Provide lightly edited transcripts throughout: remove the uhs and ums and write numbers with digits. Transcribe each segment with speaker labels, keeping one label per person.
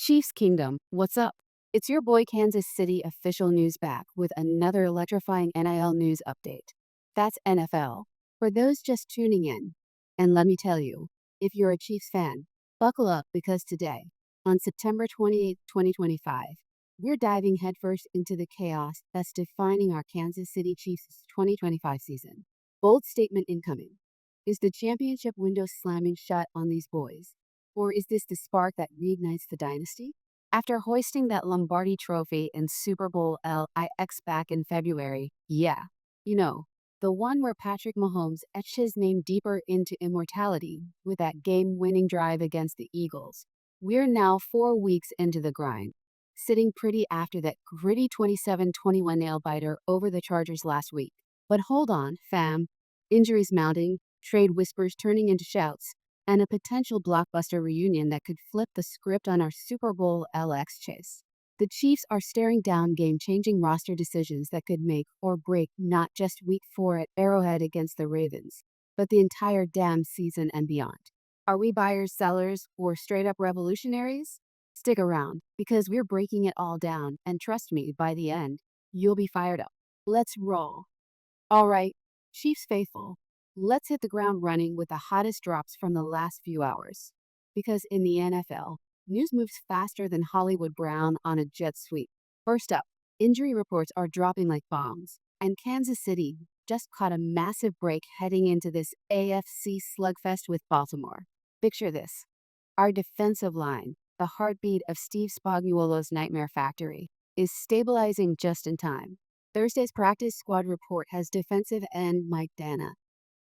Speaker 1: Chiefs Kingdom, what's up? It's your boy Kansas City official news back with another electrifying NIL news update. That's NFL. For those just tuning in, and let me tell you, if you're a Chiefs fan, buckle up because today, on September 28, 2025, we're diving headfirst into the chaos that's defining our Kansas City Chiefs 2025 season. Bold statement incoming. Is the championship window slamming shut on these boys? Or is this the spark that reignites the dynasty? After hoisting that Lombardi trophy in Super Bowl LIX back in February, yeah, you know, the one where Patrick Mahomes etched his name deeper into immortality with that game winning drive against the Eagles, we're now 4 weeks into the grind, sitting pretty after that gritty 27-21 nail biter over the Chargers last week. But hold on, fam. Injuries mounting, trade whispers turning into shouts, and a potential blockbuster reunion that could flip the script on our Super Bowl LX chase. The Chiefs are staring down game-changing roster decisions that could make or break not just Week 4 at Arrowhead against the Ravens, but the entire damn season and beyond. Are we buyers, sellers, or straight-up revolutionaries? Stick around, because we're breaking it all down, and trust me, by the end, you'll be fired up. Let's roll. All right, Chiefs faithful, let's hit the ground running with the hottest drops from the last few hours. Because in the NFL, news moves faster than Hollywood Brown on a jet sweep. First up, injury reports are dropping like bombs, and Kansas City just caught a massive break heading into this AFC slugfest with Baltimore. Picture this. Our defensive line, the heartbeat of Steve Spagnuolo's Nightmare Factory, is stabilizing just in time. Thursday's practice squad report has defensive end Mike Dana.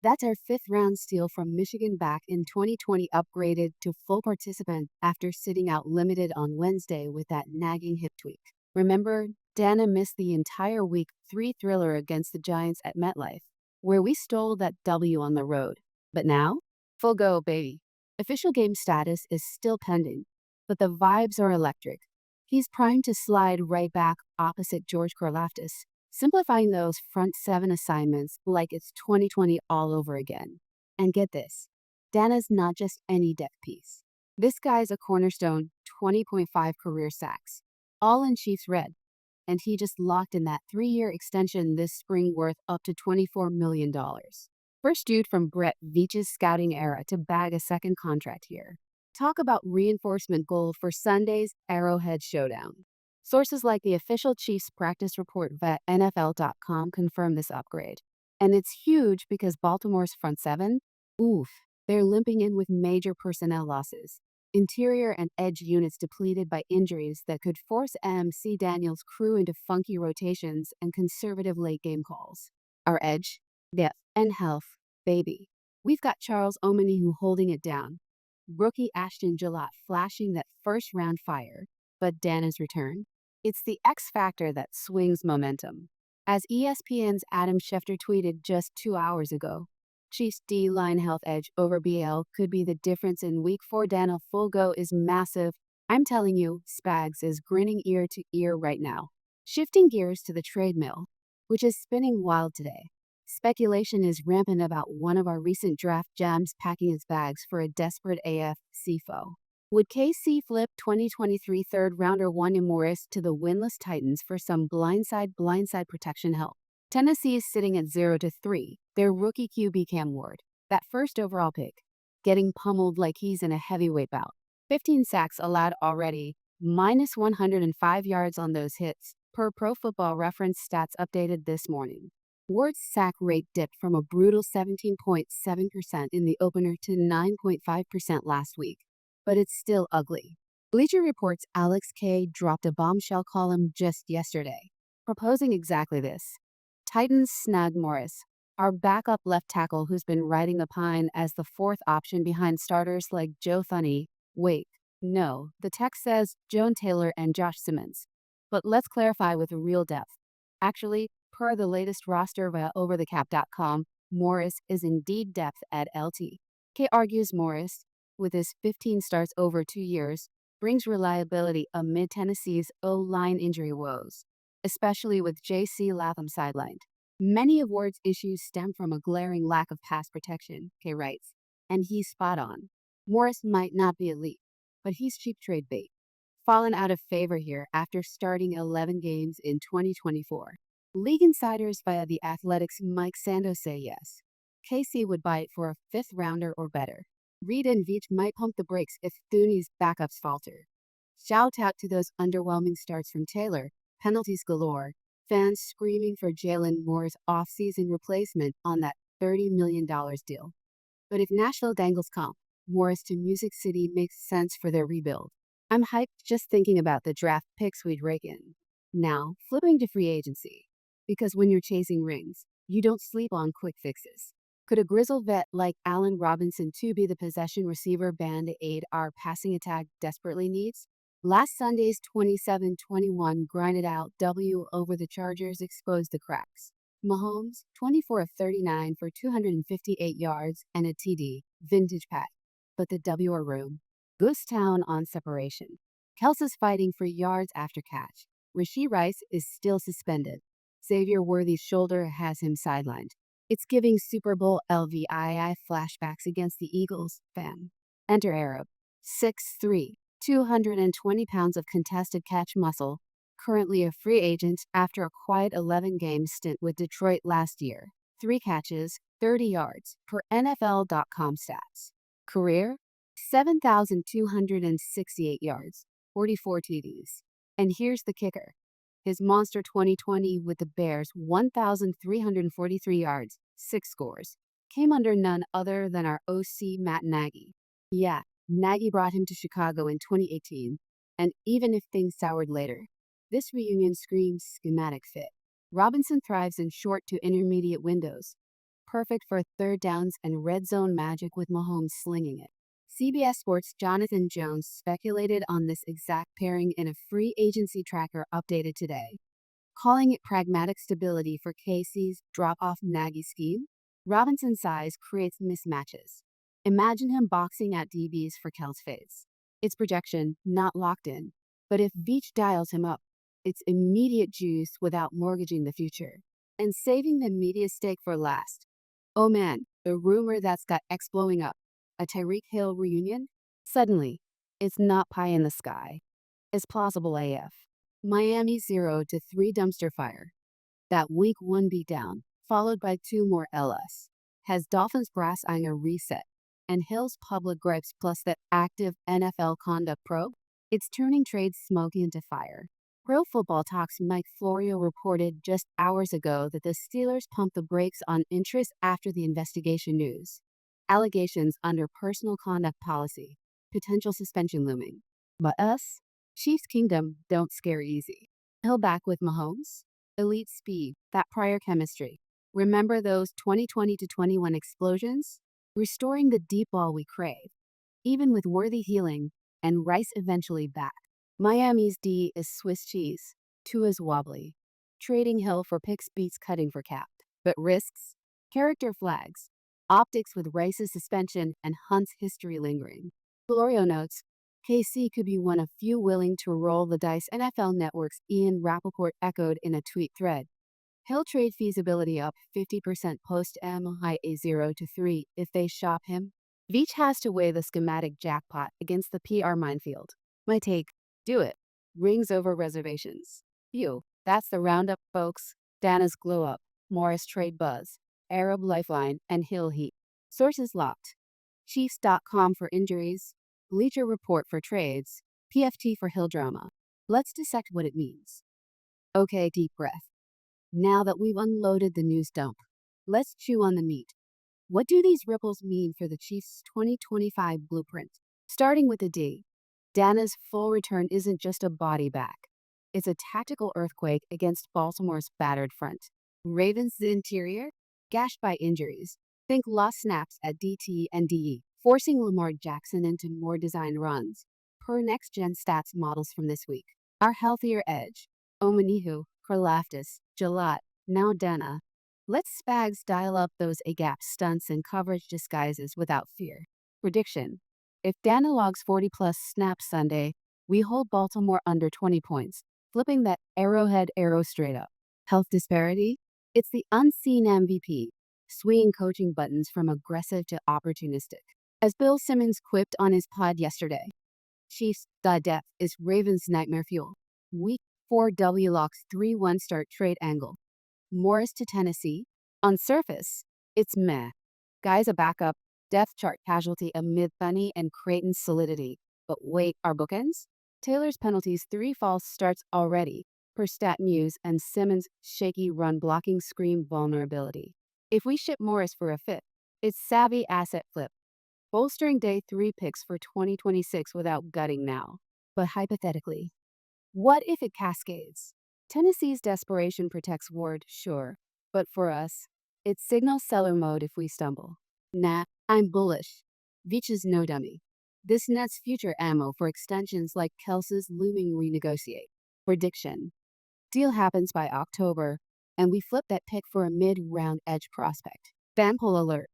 Speaker 1: That's our fifth-round steal from Michigan back in 2020, upgraded to full participant after sitting out limited on Wednesday with that nagging hip tweak. Remember, Dana missed the entire Week 3 thriller against the Giants at MetLife, where we stole that W on the road. But now, full go, baby. Official game status is still pending, but the vibes are electric. He's primed to slide right back opposite George Karlaftis, simplifying those front seven assignments like it's 2020 all over again. And get this, Dana's not just any depth piece. This guy's a cornerstone 20.5 career sacks, all in Chiefs red. And he just locked in that 3-year extension this spring worth up to $24 million. First dude from Brett Veach's scouting era to bag a second contract here. Talk about reinforcement gold for Sunday's Arrowhead Showdown. Sources like the official Chiefs practice report vet NFL.com confirm this upgrade. And it's huge because Baltimore's front seven, oof, they're limping in with major personnel losses. Interior and edge units depleted by injuries that could force MC Daniels' crew into funky rotations and conservative late-game calls. Our edge, depth, and health, baby. We've got Charles Omenihu holding it down. Rookie Ashton Gillott flashing that first-round fire. But Dana's return? It's the X factor that swings momentum. As ESPN's Adam Schefter tweeted just 2 hours ago, Chiefs D-line health edge over BL could be the difference in Week 4. Dana full go is massive. I'm telling you, Spags is grinning ear to ear right now. Shifting gears to the trade mill, which is spinning wild today. Speculation is rampant about one of our recent draft gems packing its bags for a desperate AFC foe. Would KC flip 2023 third-rounder Wanya Morris to the winless Titans for some blindside protection help? Tennessee is sitting at 0-3, their rookie QB Cam Ward, that first overall pick, getting pummeled like he's in a heavyweight bout. 15 sacks allowed already, minus 105 yards on those hits, per Pro Football Reference stats updated this morning. Ward's sack rate dipped from a brutal 17.7% in the opener to 9.5% last week. But it's still ugly. Bleacher Report's Alex K dropped a bombshell column just yesterday, proposing exactly this. Titans snag Morris, our backup left tackle who's been riding the pine as the fourth option behind starters like Joe Thuney. Wait, no, the text says Joan Taylor and Josh Simmons. But let's clarify with real depth. Actually, per the latest roster via overthecap.com, Morris is indeed depth at LT. K argues Morris, with his 15 starts over 2 years, brings reliability amid Tennessee's O-line injury woes, especially with J.C. Latham sidelined. Many of Ward's issues stem from a glaring lack of pass protection, K writes, and he's spot on. Morris might not be elite, but he's cheap trade bait. fallen out of favor here after starting 11 games in 2024. League insiders via The Athletic's Mike Sando say yes. KC would buy it for a fifth rounder or better. Reed and Veach might pump the brakes if Thuney's backups falter. Shout out to those underwhelming starts from Taylor, penalties galore, fans screaming for Jalen Moore's off-season replacement on that $30 million deal. But if Nashville dangles comp, Morris to Music City makes sense for their rebuild. I'm hyped just thinking about the draft picks we'd rake in. Now, flipping to free agency. Because when you're chasing rings, you don't sleep on quick fixes. Could a grizzled vet like Allen Robinson too be the possession receiver band-aid our passing attack desperately needs? Last Sunday's 27-21 grinded out W over the Chargers exposed the cracks. Mahomes, 24 of 39 for 258 yards and a TD, vintage pack. But the W are room. Ghost town on separation. Kelsey's fighting for yards after catch. Rashee Rice is still suspended. Xavier Worthy's shoulder has him sidelined. It's giving Super Bowl LVII flashbacks against the Eagles, fam. Enter Arab. 6'3", 220 pounds of contested catch muscle, currently a free agent after a quiet 11-game stint with Detroit last year. 3 catches, 30 yards, per NFL.com stats. Career? 7,268 yards, 44 TDs. And here's the kicker. His monster 2020 with the Bears, 1,343 yards, 6 scores, came under none other than our OC Matt Nagy. Yeah, Nagy brought him to Chicago in 2018, and even if things soured later, this reunion screams schematic fit. Robinson thrives in short to intermediate windows, perfect for third downs and red zone magic with Mahomes slinging it. CBS Sports' Jonathan Jones speculated on this exact pairing in a free agency tracker updated today, calling it pragmatic stability for KC's drop-off Nagy scheme. Robinson's size creates mismatches. Imagine him boxing at DBs for Kel's fades. It's projection, not locked in. But if Veach dials him up, it's immediate juice without mortgaging the future. And saving the media stake for last. Oh man, the rumor that's got X blowing up. A Tyreek Hill reunion? Suddenly, it's not pie in the sky. It's plausible AF. Miami 0-3 dumpster fire. That week 1 beatdown, followed by 2 more LS, has Dolphins brass eyeing a reset, and Hill's public gripes plus that active NFL conduct probe? It's turning trade smoke into fire. Pro Football Talk's Mike Florio reported just hours ago that the Steelers pumped the brakes on interest after the investigation news. Allegations under personal conduct policy, potential suspension looming. But us? Chiefs Kingdom don't scare easy. Hill back with Mahomes? Elite speed, that prior chemistry. Remember those 2020-21 explosions? Restoring the deep ball we crave. Even with Worthy healing and Rice eventually back. Miami's D is Swiss cheese. Tua's wobbly. Trading Hill for picks beats cutting for cap. But risks? Character flags. Optics with Rice's suspension and Hunt's history lingering. Florio notes, KC could be one of few willing to roll the dice. NFL Network's Ian Rappaport echoed in a tweet thread. Hill trade feasibility up 50% post MIA 0-3 if they shop him. Veach has to weigh the schematic jackpot against the PR minefield. My take, do it. Rings over reservations. Phew, that's the roundup, folks. Dana's glow up, Morris trade buzz, Arab Lifeline, and Hill heat. Sources locked. Chiefs.com for injuries, Bleacher Report for trades, PFT for Hill drama. Let's dissect what it means. Okay, deep breath. Now that we've unloaded the news dump, let's chew on the meat. What do these ripples mean for the Chiefs' 2025 blueprint? Starting with the D. Dana's full return isn't just a body back. It's a tactical earthquake against Baltimore's battered front. Ravens' interior? Gashed by injuries. Think lost snaps at DT and DE, forcing Lamar Jackson into more designed runs. Per next-gen stats models from this week. Our healthier edge. Omenihu, Karlaftis, Jalot, now Dana. Let Spags dial up those A-gap stunts and coverage disguises without fear. Prediction. If Dana logs 40-plus snaps Sunday, we hold Baltimore under 20 points, flipping that Arrowhead arrow straight up. Health disparity? It's the unseen MVP, swinging coaching buttons from aggressive to opportunistic. As Bill Simmons quipped on his pod yesterday, Chiefs, the depth is Ravens' nightmare fuel. Week 4 W locks 3-1 start trade angle. Morris to Tennessee. On surface, it's meh. Guy's a backup, depth chart casualty amid Bunny and Creighton's solidity. But wait, our bookends? Taylor's penalties 3 false starts already, per Stat Muse, and Simmons' shaky run blocking scream vulnerability. If we ship Morris for a fifth, it's savvy asset flip, bolstering day 3 picks for 2026 without gutting now. But hypothetically, what if it cascades? Tennessee's desperation protects Ward, sure, but for us, it signals seller mode if we stumble. Nah, I'm bullish. Veach is no dummy. This nets future ammo for extensions like Kelsey's looming renegotiate. Prediction. Deal happens by October, and we flip that pick for a mid-round edge prospect. Fan poll alert.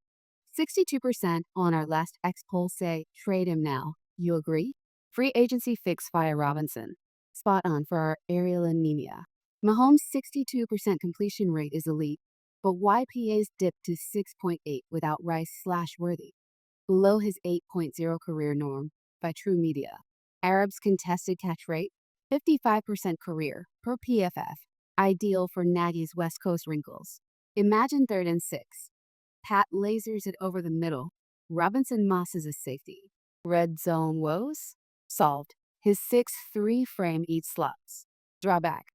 Speaker 1: 62% on our last X poll say trade him now. You agree? Free agency fix via Robinson. Spot on for our aerial anemia. Mahomes' 62% completion rate is elite, but YPA's dipped to 6.8 without Rice/Worthy, below his 8.0 career norm by True Media. Arab's contested catch rate, 55% career per PFF, ideal for Nagy's West Coast wrinkles. Imagine 3rd and 6. Pat lasers it over the middle. Robinson mosses a safety. Red zone woes? Solved. His 6'3" frame eats slots. Drawback.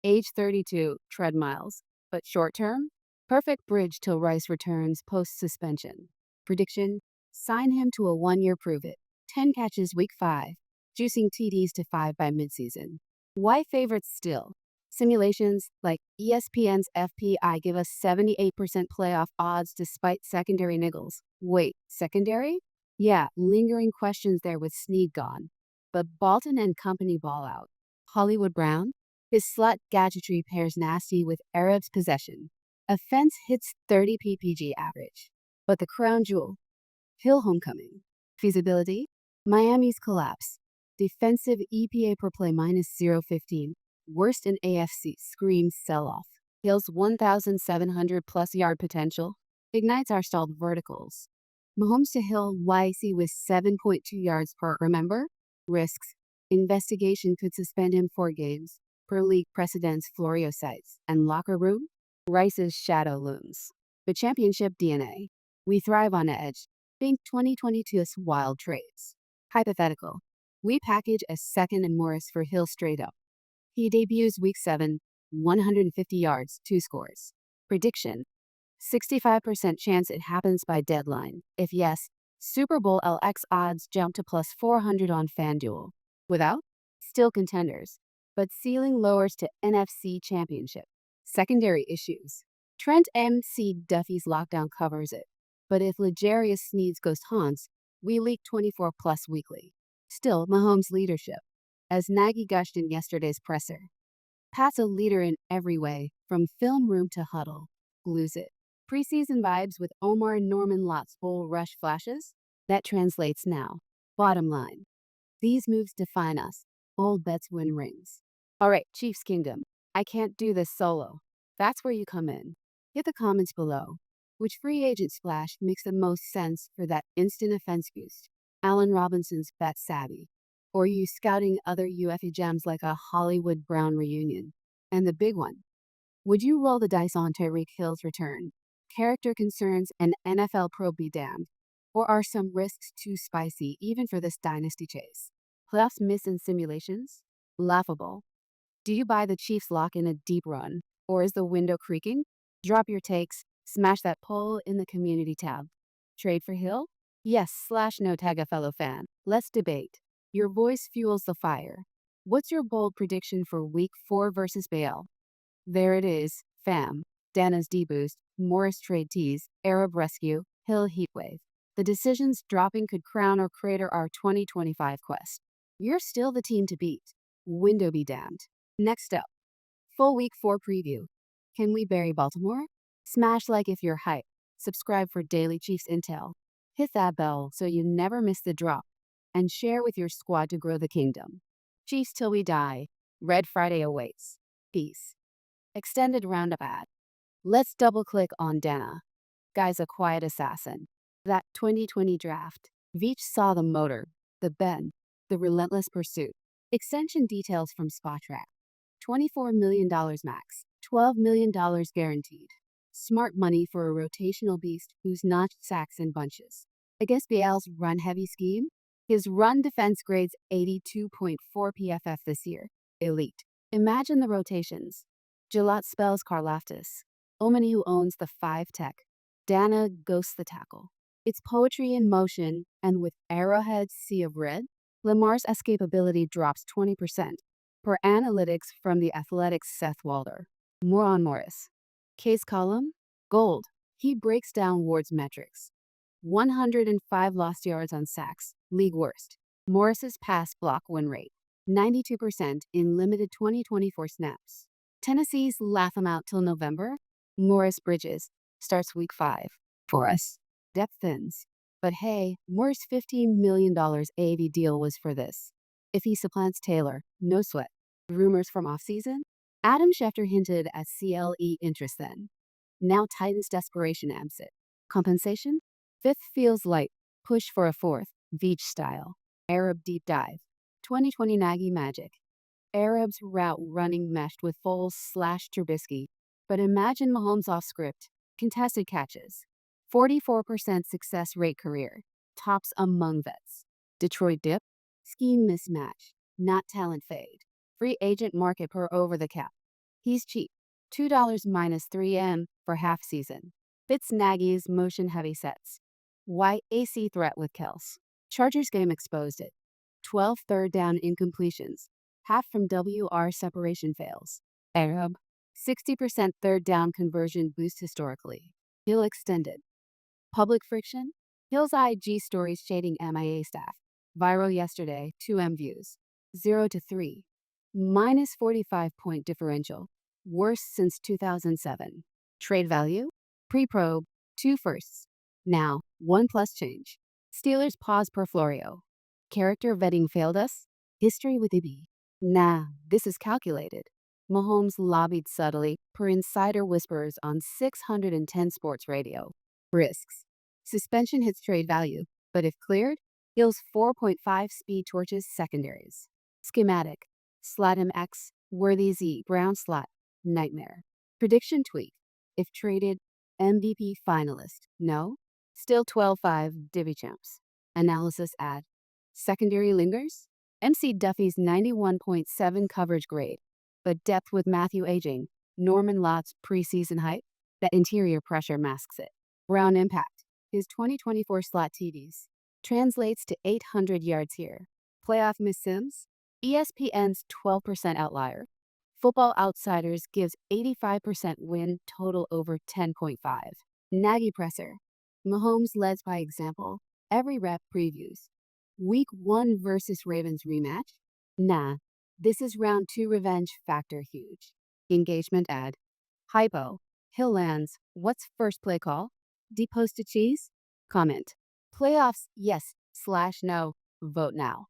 Speaker 1: Age 32, tread miles. But short term? Perfect bridge till Rice returns post-suspension. Prediction? Sign him to a 1-year prove-it. 10 catches week 5. Juicing TDs to 5 by midseason. Why favorites still? Simulations like ESPN's FPI give us 78% playoff odds despite secondary niggles. Wait, secondary? Yeah, lingering questions there with Snead gone. But Bolton and company ball out. Hollywood Brown? His slut gadgetry pairs nasty with Arab's possession. Offense hits 30 ppg average. But the crown jewel? Hill homecoming. Feasibility? Miami's collapse. Defensive EPA per play minus 0.15. Worst in AFC screams sell-off. Hill's 1,700 plus yard potential ignites our stalled verticals. Mahomes to Hill YC with 7.2 yards per, remember? Risks. Investigation could suspend him 4 games. Per league precedents Florio cites. And locker room? Rice's shadow looms. The championship DNA. We thrive on edge. Think 2022's wild trades. Hypothetical. We package a second and Morris for Hill straight up. He debuts week 7, 150 yards, 2 scores. Prediction. 65% chance it happens by deadline. If yes, Super Bowl LX odds jump to plus 400 on FanDuel. Without? Still contenders. But ceiling lowers to NFC Championship. Secondary issues. Trent MC Duffy's lockdown covers it. But if L'Jarius Sneed's ghost haunts, we leak 24 plus weekly. Still, Mahomes' leadership. As Nagy gushed in yesterday's presser. Pat's a leader in every way, from film room to huddle. Glues it. Preseason vibes with Omar and Norman Lott's bull rush flashes? That translates now. Bottom line. These moves define us. Bold bets win rings. All right, Chiefs Kingdom. I can't do this solo. That's where you come in. Hit the comments below. Which free agent splash makes the most sense for that instant offense boost? Allen Robinson's bet savvy. Or you scouting other UFA gems like a Hollywood Brown reunion? And the big one. Would you roll the dice on Tyreek Hill's return? Character concerns and NFL probe be damned. Or are some risks too spicy even for this dynasty chase? Playoffs miss in simulations? Laughable. Do you buy the Chiefs lock in a deep run? Or is the window creaking? Drop your takes. Smash that poll in the community tab. Trade for Hill? Yes/no, tag a fellow fan. Let's debate. Your voice fuels the fire. What's your bold prediction for week 4 versus Bale? There it is, fam. Dana's D-Boost, Morris trade tease, Arab rescue, Hill heatwave. The decisions dropping could crown or crater our 2025 quest. You're still the team to beat. Window be damned. Next up, full week 4 preview. Can we bury Baltimore? Smash like if you're hyped. Subscribe for daily Chiefs intel. Hit that bell so you never miss the drop. And share with your squad to grow the kingdom. Chiefs till we die. Red Friday awaits. Peace. Extended roundup ad. Let's double click on Dana. Guy's a quiet assassin. That 2020 draft. Veach saw the motor, the bend, The Relentless Pursuit. Extension details from Spotrac. $24 million max, $12 million guaranteed. Smart money for a rotational beast who's notched sacks in bunches. Against Biel's run-heavy scheme, his run defense grades 82.4 PFF this year. Elite. Imagine the rotations. Gillot spells Karlaftis. Omani who owns the 5 tech. Dana ghosts the tackle. It's poetry in motion, and with Arrowhead's sea of red, Lamar's escapability drops 20%, per analytics from the Athletic's Seth Walder. More on Morris. Case column? Gold. He breaks down Ward's metrics. 105 lost yards on sacks, league worst. Morris's pass block win rate, 92% in limited 2024 snaps. Tennessee's laugh him out till November. Morris Bridges starts week 5. For us, depth thins. But hey, Moore's $15 million AV deal was for this. If he supplants Taylor, no sweat. Rumors from offseason? Adam Schefter hinted at CLE interest then. Now Titans' desperation amps it. Compensation? 5th feels light. Push for a 4th. Veach style. Arab deep dive. 2020 Nagy magic. Arab's route running meshed with Foles/Trubisky. But imagine Mahomes off script. Contested catches. 44% success rate career. Tops among vets. Detroit dip. Scheme mismatch. Not talent fade. Free agent market per over the cap. He's cheap. $2 minus 3M for half season. Fits Nagy's motion heavy sets. Why AC threat with Kels? Chargers game exposed it. 12 third down incompletions. Half from WR separation fails. Arab. 60% third down conversion boost historically. Hill extended. Public friction? Hill's IG stories shading MIA staff. Viral yesterday, 2M views. 0 to 3. Minus 45-point differential. Worst since 2007. Trade value? Pre-probe, 2 firsts. Now, 1 plus change. Steelers pause per Florio. Character vetting failed us? History with Ibi. Nah, this is calculated. Mahomes lobbied subtly, per insider whispers on 610 Sports Radio. Risks. Suspension hits trade value, but if cleared, Hill's 4.5 speed torches secondaries. Schematic. Slot him X, Worthy Z, Brown slot, nightmare. Prediction tweak. If traded, MVP finalist. No? Still 12-5 Divvy champs. Analysis add. Secondary lingers? MC Duffy's 91.7 coverage grade, but depth with Matthew aging, Norman Lott's preseason hype, that interior pressure masks it. Brown impact. His 2024 slot TDs translates to 800 yards here. Playoff Miss Sims? ESPN's 12% outlier. Football Outsiders gives 85% win total over 10.5. Nagy presser. Mahomes leads by example. Every rep previews. Week 1 versus Ravens rematch? Nah. This is round 2 revenge factor huge. Engagement ad. Hypo. Hill lands. What's first play call? Deep post to cheese? Comment. Playoffs yes/no. Vote now.